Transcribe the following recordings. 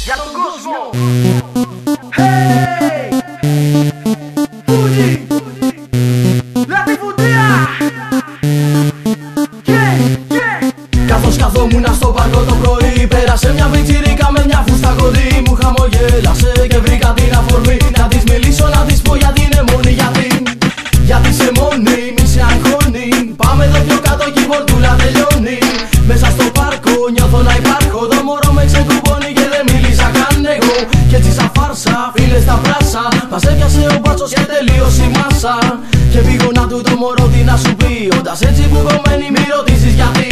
για τον κόσμο. Hey! Φούτζι! Λατιφουτία! Καθώς καθόμουν στο πάρκο το πρωί, πέρασε μια πιτσιρίκα με μια φούστα κοντή. Μου χαμογέλασε και βρήκα την αφορμή να της μιλήσω, να της πω γιατί είναι μόνη. Γιατί είσαι μόνη, μη σε αγχώνει. Πάμε εδώ πιο κάτω κι η βορτούλα τελειώνει. Μέσα στο πάρκο νιώθω να υπάρχω. Το μωρό με ξεκουμπώνει και δεν μίλησα καν εγώ. Κι έτσι σαν φάρσα, φίλες τα πράσα, μας έπιασε ο μπάτσος και τελείωσε η μάσα. Και πήγω να του το μωρό τι να σου πει. Όντας έτσι που κομμένη μη ρωτήσεις γιατί.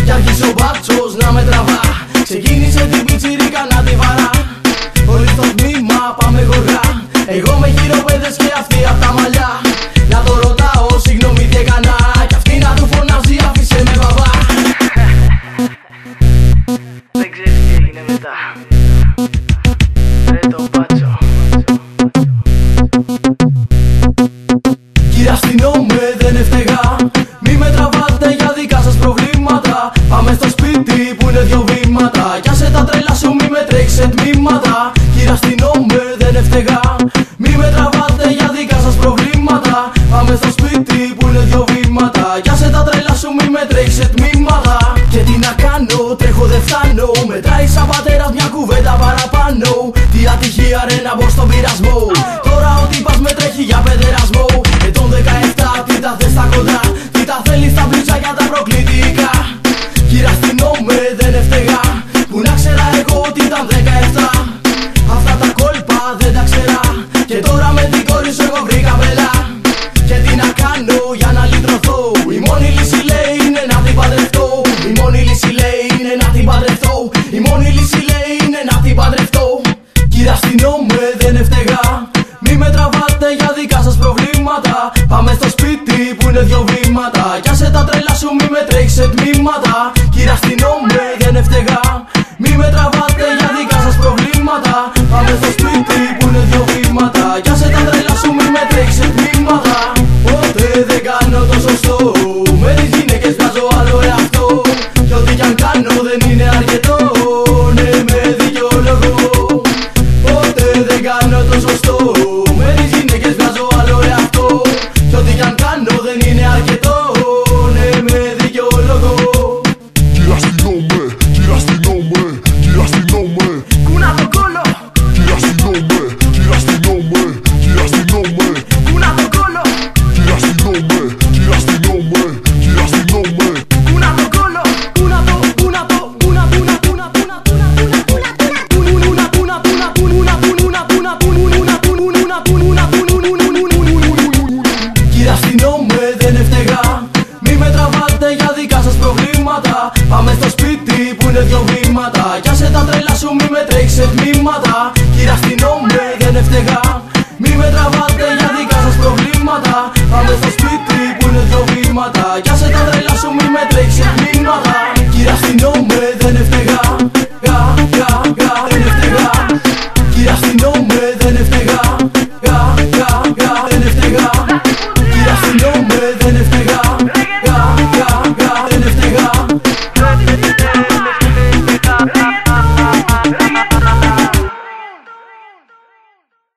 Κι άρχισε ο μπάτσος να με τραβά. Ξεκίνησε την πιτσιρίκα να τη βαρά. Όλοι στο τμήμα πάμε γοργά. Εγώ με χειροπέδες και αυτή απ' τα μαλλιά. Να το ρωτάω συγγνώμη τι έκανα. Κι αυτή να του φωνάζει άφησε με μπαμπά. Δεν ξέρεις τι έγινε μετά. Ρε το μπάτσο. Κύριε αστυνόμε δεν έφταιγα. Μη με τραβάτε για δικά σας προβλήματα. Πάμε στο σπίτι που είναι 2 βήματα. Κι άσε τα τρέλα σου μη με τρέξει σε τμήματα. Κύριε αστυνόμε δεν έφταιγα. Μη με τραβάτε για δικά σας προβλήματα. Πάμε στο σπίτι που είναι 2 βήματα. Κι άσε τα τρέλα σου μη με τρέξει σε τμήματα. Και τι να κάνω, τρέχω δεν φτάνω. Μετράει σαν πατέρας μια κουβέντα παραπάνω. Τι ατυχία ρε να μπω στον πειρασμό. Τώρα ο τύπας με τρέχει για παιδερασμό. Ετών 17 τι τα θες στα κοντά. Τι τα θέλεις στα μπλουτσάκια τα προκλητικά. Κύριε αστυνόμε δεν έφταιγα. Που να ξέρα εγώ ότι ήταν 17. Αυτά τα κόλπα δεν τα ξέρα. Και τώρα με την κόρη σου εγώ βρήκα βελά. Και τι να κάνω για να λυτρωθώ. Η μόνη λύση λέει είναι να την παντρευτώ. Η μόνη λύση λέει είναι να την παντρευτώ. Η μόνη λύση λέει είναι να την παντρευτώ. Κύριε αστυνόμε δεν έφταιγα. Μη με τραβάτε για δικά σας προβλήματα. Πάμε στο σπίτι που είναι 2 βήματα. Κι άσε τα τρέλα σου μη με τρέξει σε τμήματα. Κύριε αστυνόμε δεν έφταιγα. Μη με τραβάτε για δικά σας προβλήματα. Πάμε στο σπίτι που είναι 2 βήματα. Κι άσε τα τρέλα σου μη με τρέξει σε τμήματα. Ποτέ δεν κάνω το σωστό. Με τις γυναίκες βγάζω άλλο εαυτό. Κι ό,τι κι αν κάνω δεν είναι αρκετό. Ναι με δικαιολογώ. Ποτέ δεν κάνω το σωστό. Με τις γυναίκες βγάζω άλλο εαυτό. Κι ό,τι κι αν κάνω δεν είναι αρκετό. Ναι με δικαιολογώ. Κύριε αστυνόμε, κύριε αστυνόμε, κύριε αστυνόμε. Κούνα το κόλλο. Κύριε αστυνόμε, κύριε αστυνόμε, κύριε αστυνόμε. Κούνα το κόλλο. Κύριε αστυνόμε, κύριε αστυνόμε, κύριε αστυνόμε. Κούνα το κόλλο. Κούνα το, κούνα το, κούνα, κούνα, κούνα, κούνα, κούνα, κούνα, κούνα, κούνα, κούνα, κούνα, κούνα, κούνα, κούνα, Κύριε αστυνόμε δεν έφταιγα. Μη με τραβάτε για δικά σας προβλήματα. Πάμε στο σπίτι που είναι 2 βήματα. Κι άσε τα τρέλα σου μη με τρέξει σε τμήματα. Κύριε αστυνόμε δεν έφταιγα. Μη με τραβάτε για δικά σας προβλήματα. Πάμε στο σπίτι που είναι 2 βήματα. Κι άσε τα τρέλα σου μη με τρέξει σε τμήματα. Κύριε αστυνόμε δεν έφταιγα.